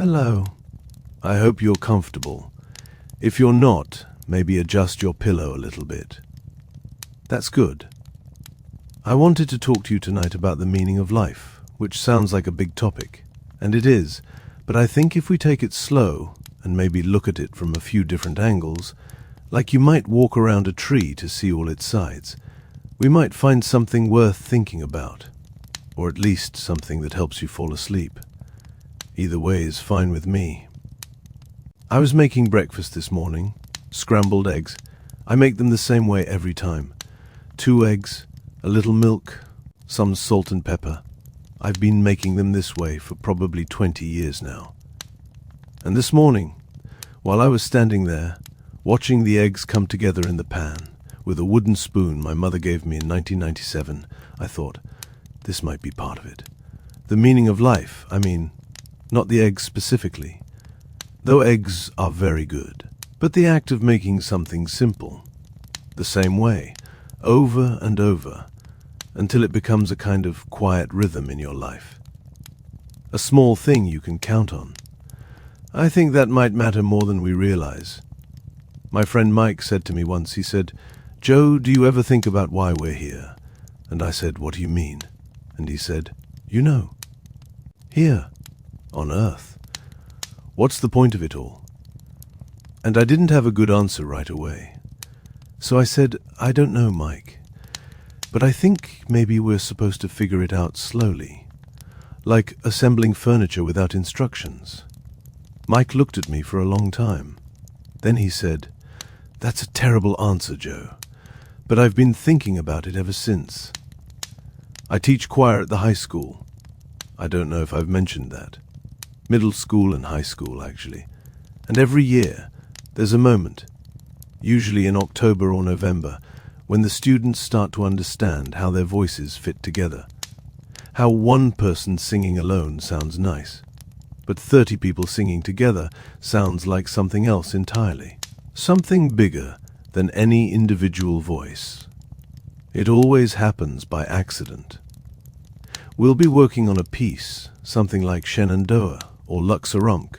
Hello. I hope you're comfortable. If you're not, maybe adjust your pillow a little bit. That's good. I wanted to talk to you tonight about the meaning of life, which sounds like a big topic, and it is, but I think if we take it slow and maybe look at it from a few different angles, like you might walk around a tree to see all its sides, we might find something worth thinking about, or at least something that helps you fall asleep. Either way is fine with me. I was making breakfast this morning, scrambled eggs. I make them the same way every time. 2 eggs, a little milk, some salt and pepper. I've been making them this way for probably 20 years now. And this morning, while I was standing there, watching the eggs come together in the pan, with a wooden spoon my mother gave me in 1997, I thought, this might be part of it. The meaning of life, I mean, not the eggs specifically. Though eggs are very good, but the act of making something simple, the same way, over and over, until it becomes a kind of quiet rhythm in your life. A small thing you can count on. I think that might matter more than we realize. My friend Mike said to me once, he said, "Joe, do you ever think about why we're here?" And I said, "What do you mean?" And he said, "You know, here, on Earth. What's the point of it all?" And I didn't have a good answer right away. So I said, "I don't know, Mike. But I think maybe we're supposed to figure it out slowly, like assembling furniture without instructions." Mike looked at me for a long time. Then he said, "That's a terrible answer, Joe, but I've been thinking about it ever since. I teach choir at the high school. I don't know if I've mentioned that. Middle school and high school, actually. And every year, there's a moment, usually in October or November, when the students start to understand how their voices fit together. How one person singing alone sounds nice, but 30 people singing together sounds like something else entirely. Something bigger than any individual voice. It always happens by accident. We'll be working on a piece, something like Shenandoah or Luxarump,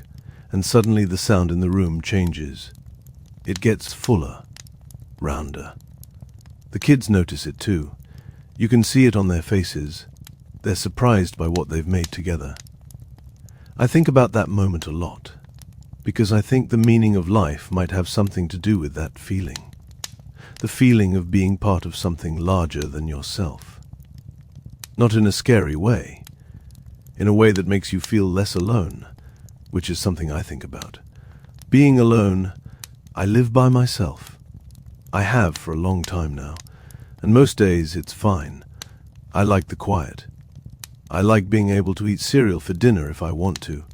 and suddenly the sound in the room changes. It gets fuller, rounder. The kids notice it too. You can see it on their faces. They're surprised by what they've made together. I think about that moment a lot, because I think the meaning of life might have something to do with that feeling. The feeling of being part of something larger than yourself. Not in a scary way, in a way that makes you feel less alone, which is something I think about. Being alone, I live by myself. I have for a long time now, and most days it's fine. I like the quiet. I like being able to eat cereal for dinner if I want to,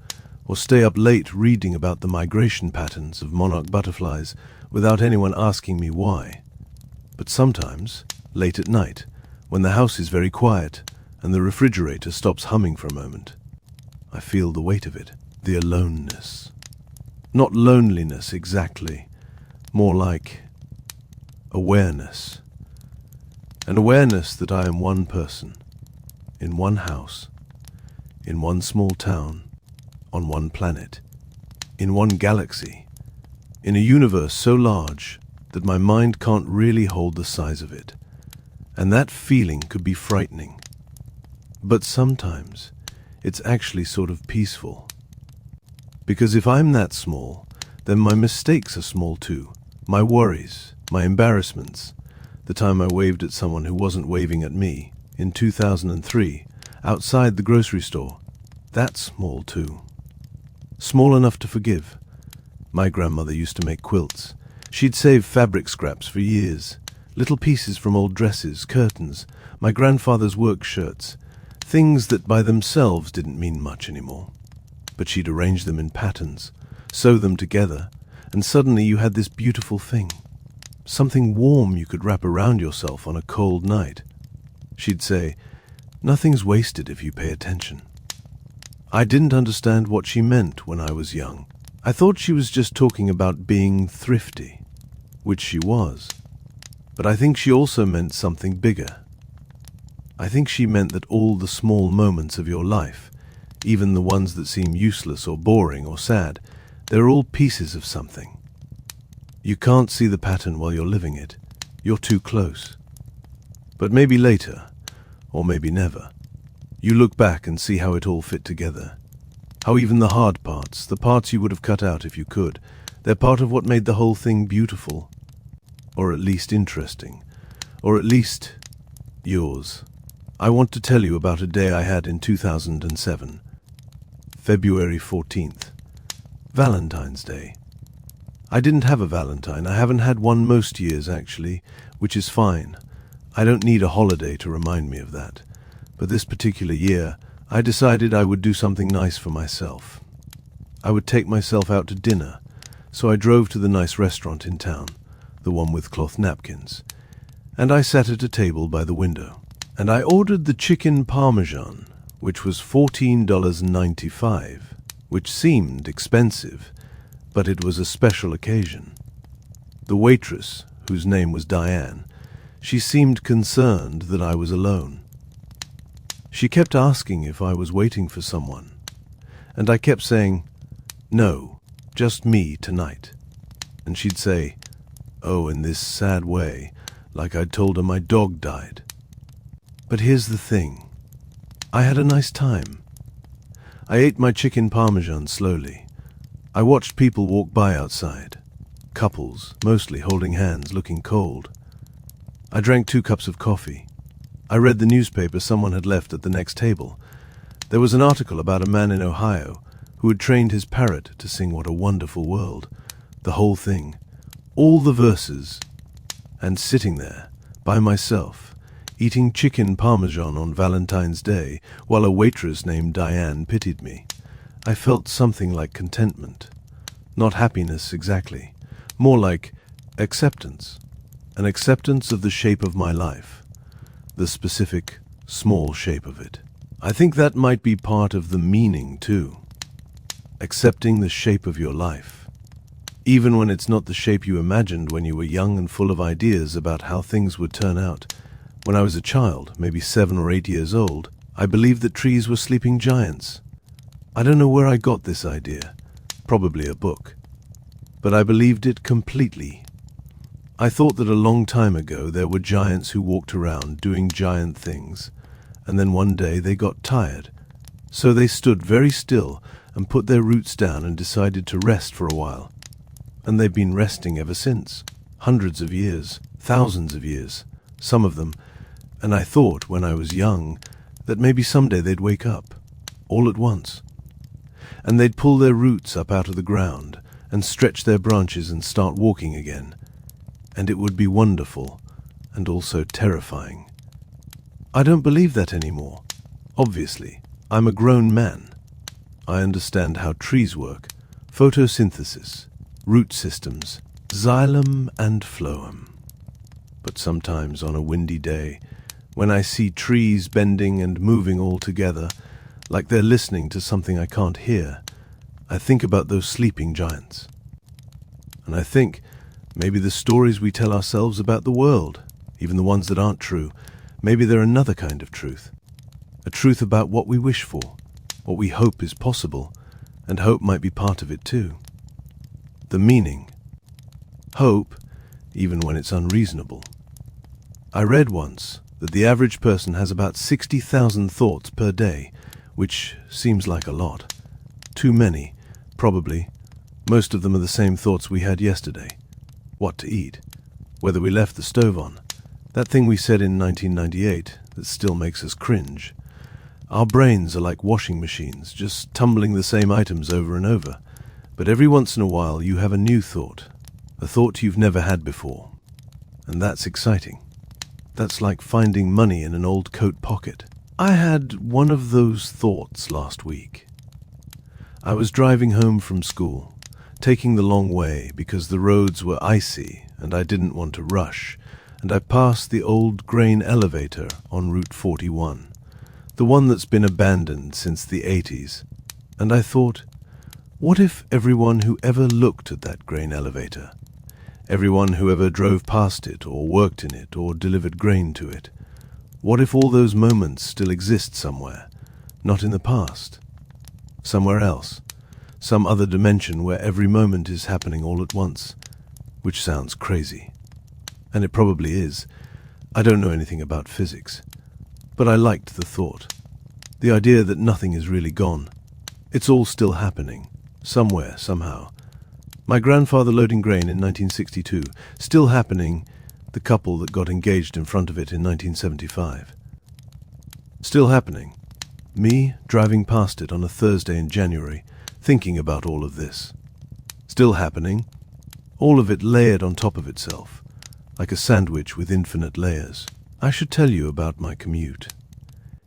or stay up late reading about the migration patterns of monarch butterflies without anyone asking me why. But sometimes, late at night, when the house is very quiet and the refrigerator stops humming for a moment, I feel the weight of it, the aloneness. Not loneliness exactly, more like awareness. An awareness that I am one person, in one house, in one small town, on one planet, in one galaxy, in a universe so large that my mind can't really hold the size of it. And that feeling could be frightening. But sometimes it's actually sort of peaceful. Because if I'm that small, then my mistakes are small too. My worries, my embarrassments, the time I waved at someone who wasn't waving at me, in 2003, outside the grocery store, that's small too. Small enough to forgive. My grandmother used to make quilts. She'd save fabric scraps for years. Little pieces from old dresses, curtains, my grandfather's work shirts, things that by themselves didn't mean much anymore. But she'd arrange them in patterns, sew them together, and suddenly you had this beautiful thing. Something warm you could wrap around yourself on a cold night. She'd say, "Nothing's wasted if you pay attention." I didn't understand what she meant when I was young. I thought she was just talking about being thrifty, which she was. But I think she also meant something bigger. I think she meant that all the small moments of your life, even the ones that seem useless or boring or sad, they're all pieces of something. You can't see the pattern while you're living it. You're too close. But maybe later, or maybe never, you look back and see how it all fit together. How even the hard parts, the parts you would have cut out if you could, they're part of what made the whole thing beautiful. Or at least interesting. Or at least yours. I want to tell you about a day I had in 2007. February 14th. Valentine's Day. I didn't have a Valentine. I haven't had one most years, actually, which is fine. I don't need a holiday to remind me of that. But this particular year, I decided I would do something nice for myself. I would take myself out to dinner, so I drove to the nice restaurant in town, the one with cloth napkins, and I sat at a table by the window. And I ordered the chicken parmesan, which was $14.95, which seemed expensive, but it was a special occasion. The waitress, whose name was Diane, she seemed concerned that I was alone. She kept asking if I was waiting for someone, and I kept saying, "No, just me tonight." And she'd say, oh, in this sad way, like I'd told her my dog died. But here's the thing. I had a nice time. I ate my chicken parmesan slowly. I watched people walk by outside. Couples, mostly holding hands, looking cold. I drank 2 cups of coffee. I read the newspaper someone had left at the next table. There was an article about a man in Ohio who had trained his parrot to sing What a Wonderful World. The whole thing. All the verses. And sitting there, by myself, eating chicken parmesan on Valentine's Day, while a waitress named Diane pitied me, I felt something like contentment. Not happiness exactly. More like acceptance. An acceptance of the shape of my life. The specific, small shape of it. I think that might be part of the meaning, too. Accepting the shape of your life. Even when it's not the shape you imagined when you were young and full of ideas about how things would turn out. When I was a child, maybe 7 or 8 years old, I believed that trees were sleeping giants. I don't know where I got this idea. Probably a book. But I believed it completely. I thought that a long time ago there were giants who walked around doing giant things, and then one day they got tired. So they stood very still and put their roots down and decided to rest for a while. And they've been resting ever since. Hundreds of years, thousands of years, some of them. And I thought, when I was young, that maybe someday they'd wake up, all at once. And they'd pull their roots up out of the ground and stretch their branches and start walking again. And it would be wonderful and also terrifying. I don't believe that anymore. Obviously, I'm a grown man. I understand how trees work, photosynthesis, root systems, xylem and phloem. But sometimes on a windy day, when I see trees bending and moving all together, like they're listening to something I can't hear, I think about those sleeping giants. And I think maybe the stories we tell ourselves about the world, even the ones that aren't true, maybe they're another kind of truth. A truth about what we wish for, what we hope is possible, and hope might be part of it too. The meaning. Hope, even when it's unreasonable. I read once that the average person has about 60,000 thoughts per day, which seems like a lot. Too many, probably. Most of them are the same thoughts we had yesterday. What to eat, whether we left the stove on, that thing we said in 1998 that still makes us cringe. Our brains are like washing machines, just tumbling the same items over and over. But every once in a while you have a new thought, a thought you've never had before. And that's exciting. That's like finding money in an old coat pocket. I had one of those thoughts last week. I was driving home from school, taking the long way because the roads were icy and I didn't want to rush, and I passed the old grain elevator on Route 41, the one that's been abandoned since the 80s, and I thought, what if everyone who ever looked at that grain elevator, everyone who ever drove past it or worked in it or delivered grain to it, what if all those moments still exist somewhere, not in the past, somewhere else, some other dimension where every moment is happening all at once, which sounds crazy. And it probably is. I don't know anything about physics, but I liked the thought. The idea that nothing is really gone. It's all still happening, somewhere, somehow. My grandfather loading grain in 1962, still happening, the couple that got engaged in front of it in 1975. Still happening. Me driving past it on a Thursday in January, thinking about all of this. Still happening. All of it layered on top of itself, like a sandwich with infinite layers. I should tell you about my commute.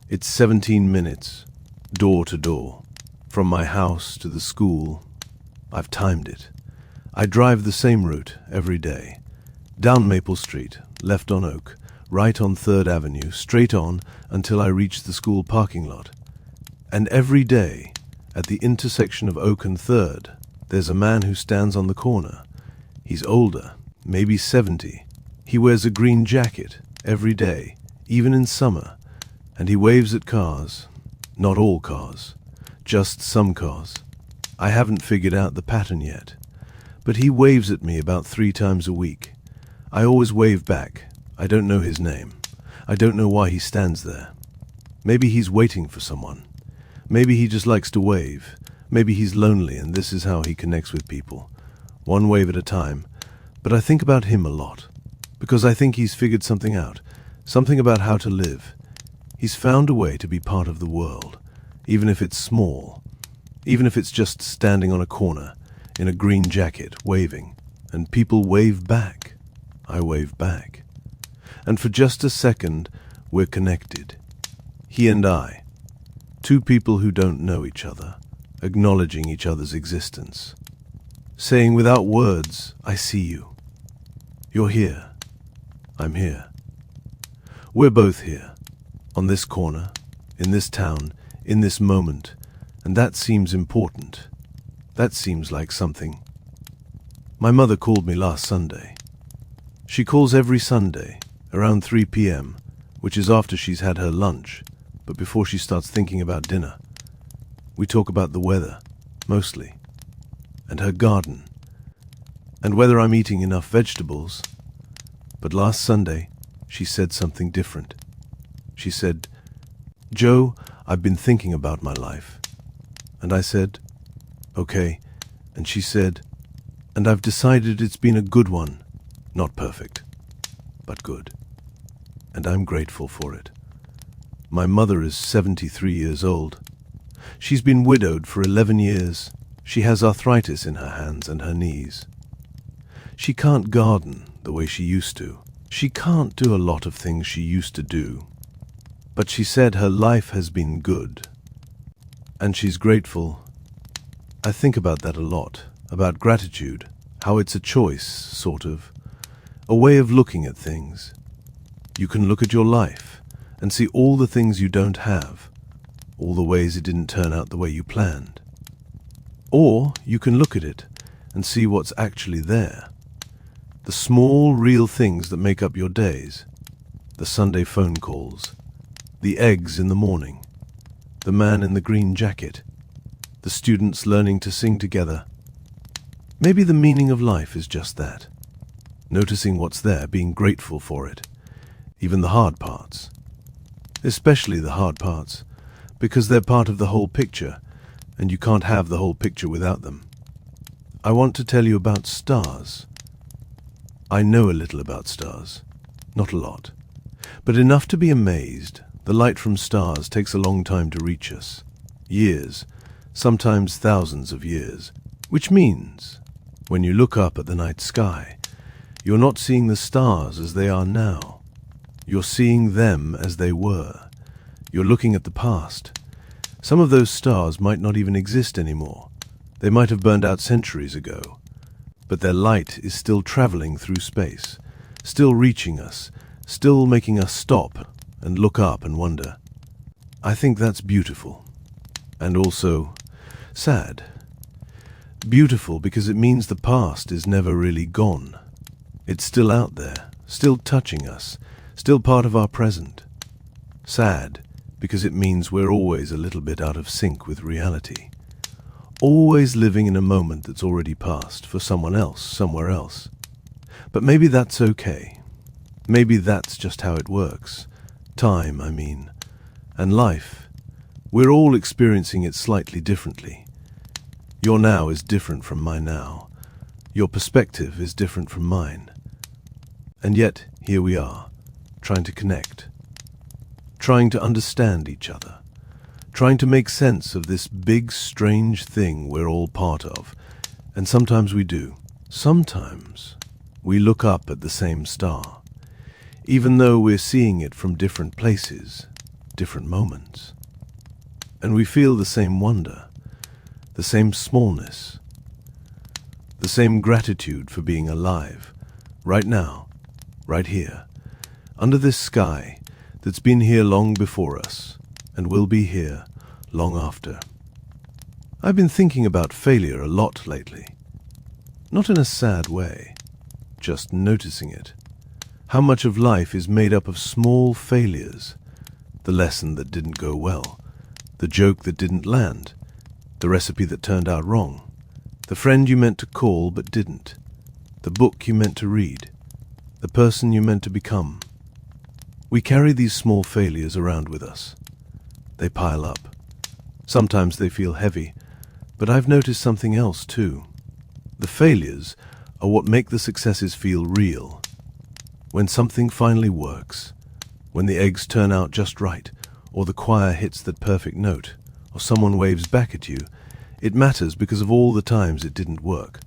It's 17 minutes, door to door, from my house to the school. I've timed it. I drive the same route every day. Down Maple Street, left on Oak, right on 3rd Avenue, straight on until I reach the school parking lot. And every day, at the intersection of Oak and 3rd, there's a man who stands on the corner. He's older, maybe 70. He wears a green jacket every day, even in summer, and he waves at cars. Not all cars, just some cars. I haven't figured out the pattern yet, but he waves at me about 3 times a week. I always wave back. I don't know his name. I don't know why he stands there. Maybe he's waiting for someone. Maybe he just likes to wave. Maybe he's lonely and this is how he connects with people. One wave at a time. But I think about him a lot, because I think he's figured something out, something about how to live. He's found a way to be part of the world, even if it's small, even if it's just standing on a corner, in a green jacket, waving, and people wave back. I wave back. And for just a second, we're connected. He and I, 2 people who don't know each other, acknowledging each other's existence, saying without words, I see you. You're here. I'm here. We're both here, on this corner, in this town, in this moment, and that seems important. That seems like something. My mother called me last Sunday. She calls every Sunday, around 3 p.m., which is after she's had her lunch, but before she starts thinking about dinner. We talk about the weather, mostly, and her garden, and whether I'm eating enough vegetables. But last Sunday, she said something different. She said, "Joe, I've been thinking about my life." And I said, "Okay." And she said, "And I've decided it's been a good one. Not perfect, but good. And I'm grateful for it." My mother is 73 years old. She's been widowed for 11 years. She has arthritis in her hands and her knees. She can't garden the way she used to. She can't do a lot of things she used to do. But she said her life has been good. And she's grateful. I think about that a lot, about gratitude, how it's a choice, sort of, a way of looking at things. You can look at your life and see all the things you don't have, all the ways it didn't turn out the way you planned. Or you can look at it and see what's actually there. The small, real things that make up your days. The Sunday phone calls. The eggs in the morning. The man in the green jacket. The students learning to sing together. Maybe the meaning of life is just that. Noticing what's there, being grateful for it. Even the hard parts. Especially the hard parts, because they're part of the whole picture, and you can't have the whole picture without them. I want to tell you about stars. I know a little about stars. Not a lot. But enough to be amazed. The light from stars takes a long time to reach us. Years, sometimes thousands of years. Which means, when you look up at the night sky, you're not seeing the stars as they are now. You're seeing them as they were. You're looking at the past. Some of those stars might not even exist anymore. They might have burned out centuries ago. But their light is still traveling through space, still reaching us, still making us stop and look up and wonder. I think that's beautiful. And also sad. Beautiful because it means the past is never really gone. It's still out there, still touching us, still part of our present. Sad because it means we're always a little bit out of sync with reality. always living in a moment that's already passed for someone else, somewhere else. But maybe that's okay. Maybe that's just how it works. Time, I mean. And life. We're all experiencing it slightly differently. Your now is different from my now. Your perspective is different from mine. And yet, here we are, trying to connect, trying to understand each other, trying to make sense of this big, strange thing we're all part of. And sometimes we do. Sometimes we look up at the same star, even though we're seeing it from different places, different moments. And we feel the same wonder, the same smallness, the same gratitude for being alive, right now, right here, under this sky that's been here long before us and will be here long after. I've been thinking about failure a lot lately. Not in a sad way, just noticing it. How much of life is made up of small failures. The lesson that didn't go well, the joke that didn't land, the recipe that turned out wrong, the friend you meant to call but didn't, the book you meant to read, the person you meant to become. We carry these small failures around with us. They pile up. Sometimes they feel heavy, but I've noticed something else too. The failures are what make the successes feel real. When something finally works, when the eggs turn out just right, or the choir hits that perfect note, or someone waves back at you, it matters because of all the times it didn't work.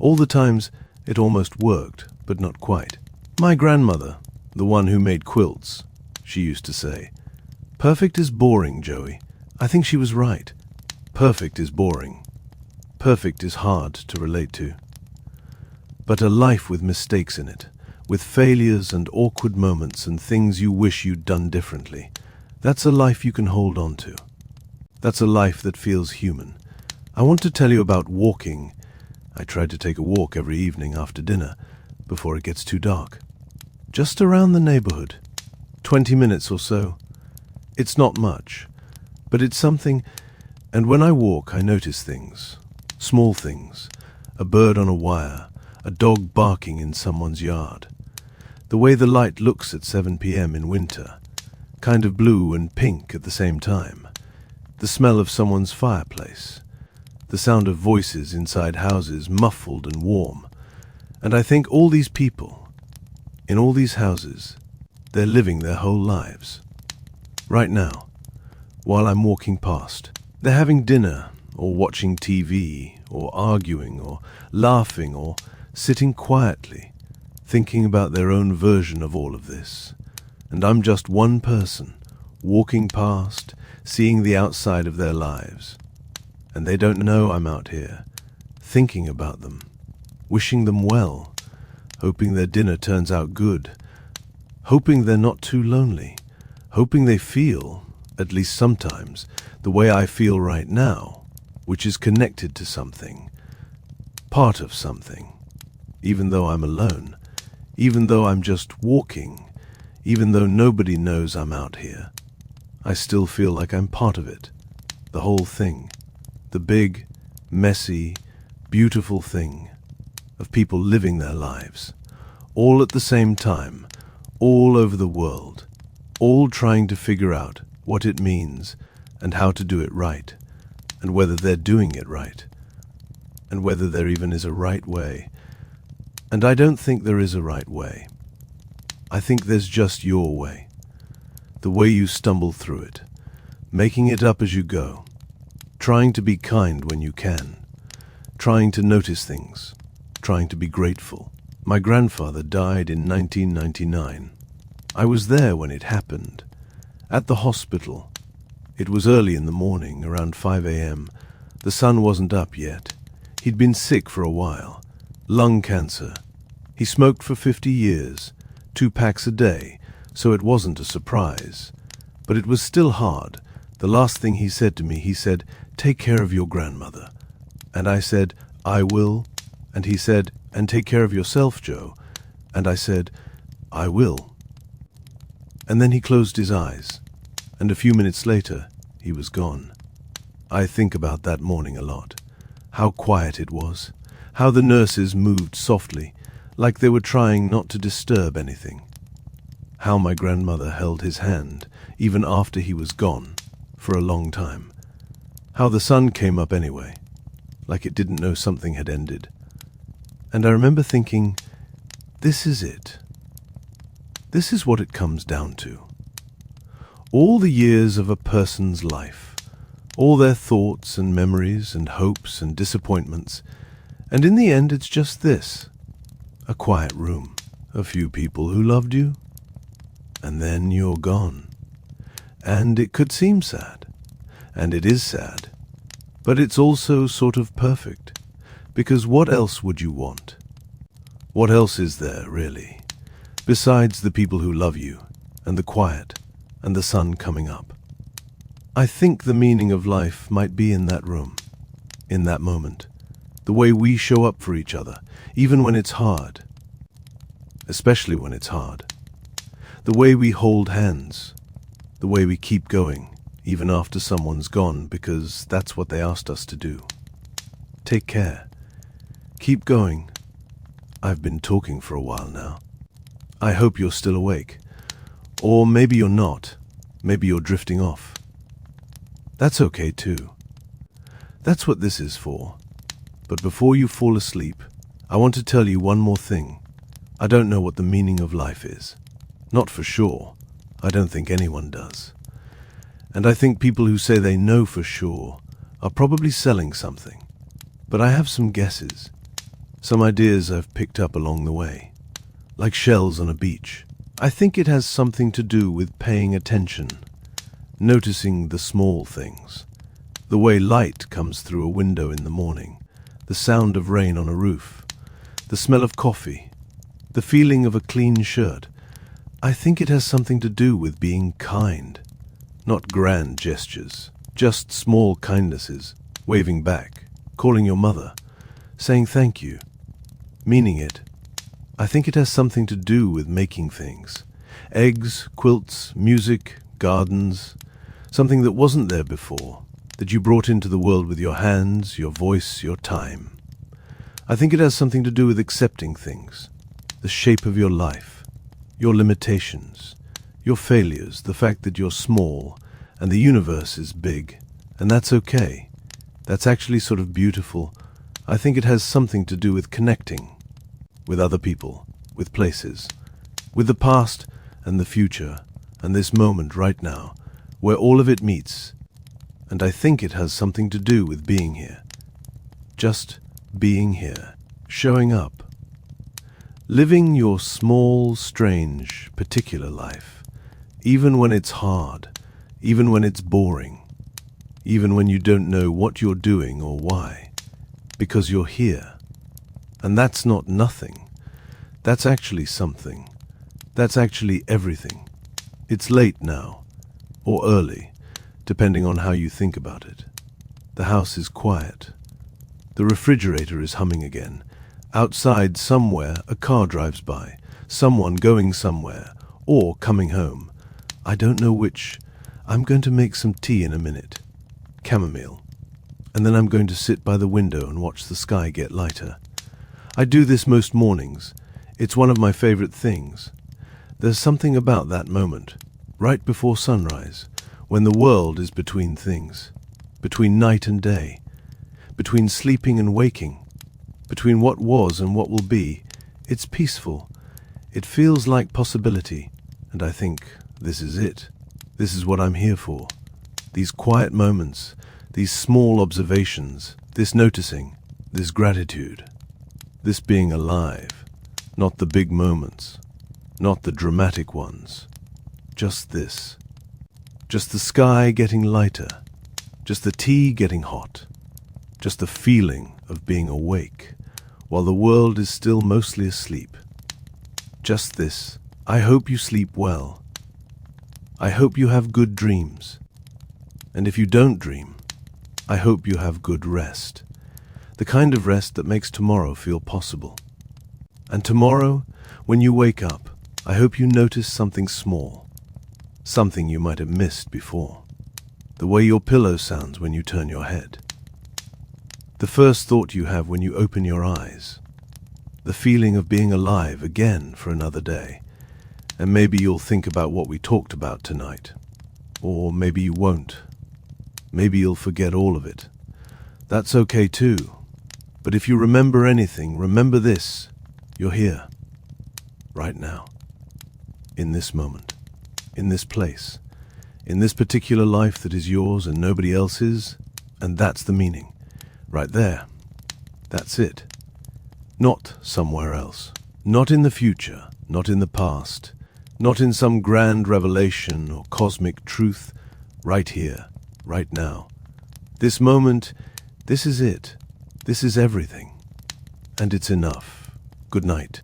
All the times it almost worked, but not quite. My grandmother, the one who made quilts, she used to say, "Perfect is boring, Joey." I think she was right. Perfect is boring. Perfect is hard to relate to. But a life with mistakes in it, with failures and awkward moments and things you wish you'd done differently, that's a life you can hold on to. That's a life that feels human. I want to tell you about walking. I try to take a walk every evening after dinner, before it gets too dark. Just around the neighborhood. 20 minutes or so. It's not much, but it's something, and when I walk I notice things. Small things. A bird on a wire, a dog barking in someone's yard. The way the light looks at 7 p.m. in winter, kind of blue and pink at the same time. The smell of someone's fireplace. The sound of voices inside houses, muffled and warm. And I think all these people, in all these houses, they're living their whole lives. Right now, while I'm walking past, they're having dinner, or watching TV, or arguing, or laughing, or sitting quietly, thinking about their own version of all of this. And I'm just one person, walking past, seeing the outside of their lives. And they don't know I'm out here, thinking about them, wishing them well, hoping their dinner turns out good, hoping they're not too lonely, hoping they feel, at least sometimes, the way I feel right now, which is connected to something, part of something, even though I'm alone, even though I'm just walking, even though nobody knows I'm out here. I still feel like I'm part of it, the whole thing, the big, messy, beautiful thing of people living their lives, all at the same time, all over the world, all trying to figure out what it means and how to do it right, and whether they're doing it right, and whether there even is a right way. And I don't think there is a right way. I think there's just your way, the way you stumble through it, making it up as you go, trying to be kind when you can, trying to notice things, trying to be grateful. My grandfather died in 1999. I was there when it happened, at the hospital. It was early in the morning, around 5 a.m. The sun wasn't up yet. He'd been sick for a while. Lung cancer. He smoked for 50 years, 2 packs a day, so it wasn't a surprise. But it was still hard. The last thing he said to me, he said, "Take care of your grandmother." And I said, "I will." And he said, "And take care of yourself, Joe." And I said, "I will." And then he closed his eyes, and a few minutes later, he was gone. I think about that morning a lot. How quiet it was. How the nurses moved softly, like they were trying not to disturb anything. How my grandmother held his hand, even after he was gone, for a long time. How the sun came up anyway, like it didn't know something had ended. And I remember thinking, this is it. This is what it comes down to. All the years of a person's life, all their thoughts and memories and hopes and disappointments, and in the end it's just this, a quiet room, a few people who loved you, and then you're gone. And it could seem sad, and it is sad, but it's also sort of perfect, because what else would you want? What else is there, really, besides the people who love you, and the quiet, and the sun coming up? I think the meaning of life might be in that room, in that moment, the way we show up for each other, even when it's hard, especially when it's hard, the way we hold hands, the way we keep going, even after someone's gone, because that's what they asked us to do. Take care. Keep going. I've been talking for a while now. I hope you're still awake. Or maybe you're not. Maybe you're drifting off. That's okay too. That's what this is for. But before you fall asleep, I want to tell you one more thing. I don't know what the meaning of life is. Not for sure. I don't think anyone does. And I think people who say they know for sure are probably selling something. But I have some guesses. Some ideas I've picked up along the way. Like shells on a beach. I think it has something to do with paying attention. Noticing the small things. The way light comes through a window in the morning. The sound of rain on a roof. The smell of coffee. The feeling of a clean shirt. I think it has something to do with being kind. Not grand gestures. Just small kindnesses. Waving back. Calling your mother. Saying thank you. Meaning it. I think it has something to do with making things. Eggs, quilts, music, gardens. Something that wasn't there before. That you brought into the world with your hands, your voice, your time. I think it has something to do with accepting things. The shape of your life. Your limitations. Your failures. The fact that you're small and the universe is big. And that's okay. That's actually sort of beautiful. I think it has something to do with connecting. With other people. With places. With the past and the future. And this moment right now. Where all of it meets. And I think it has something to do with being here. Just being here. Showing up. Living your small, strange, particular life. Even when it's hard. Even when it's boring. Even when you don't know what you're doing or why. Because you're here. And that's not nothing. That's actually something. That's actually everything. It's late now. Or early. Depending on how you think about it. The house is quiet. The refrigerator is humming again. Outside somewhere a car drives by. Someone going somewhere. Or coming home. I don't know which. I'm going to make some tea in a minute. Chamomile. And then I'm going to sit by the window and watch the sky get lighter. I do this most mornings. It's one of my favorite things. There's something about that moment. Right before sunrise. When the world is between things, between night and day, between sleeping and waking, between what was and what will be, it's peaceful. It feels like possibility, and I think this is it. This is what I'm here for. These quiet moments, these small observations, this noticing, this gratitude, this being alive, not the big moments, not the dramatic ones, just this. Just the sky getting lighter, just the tea getting hot, just the feeling of being awake while the world is still mostly asleep. Just this. I hope you sleep well. I hope you have good dreams. And if you don't dream, I hope you have good rest. The kind of rest that makes tomorrow feel possible. And tomorrow, when you wake up, I hope you notice something small. Something you might have missed before. the way your pillow sounds when you turn your head, the first thought you have when you open your eyes, the feeling of being alive again for another day. And maybe you'll think about what we talked about tonight. Or maybe you won't. Maybe you'll forget all of it. That's okay too. But if you remember anything, remember this. You're here. Right now. In this moment. In this place. In this particular life that is yours and nobody else's. And that's the meaning. Right there. That's it. Not somewhere else. Not in the future. Not in the past. Not in some grand revelation or cosmic truth. Right here. Right now. This moment, this is it. This is everything. And it's enough. Good night.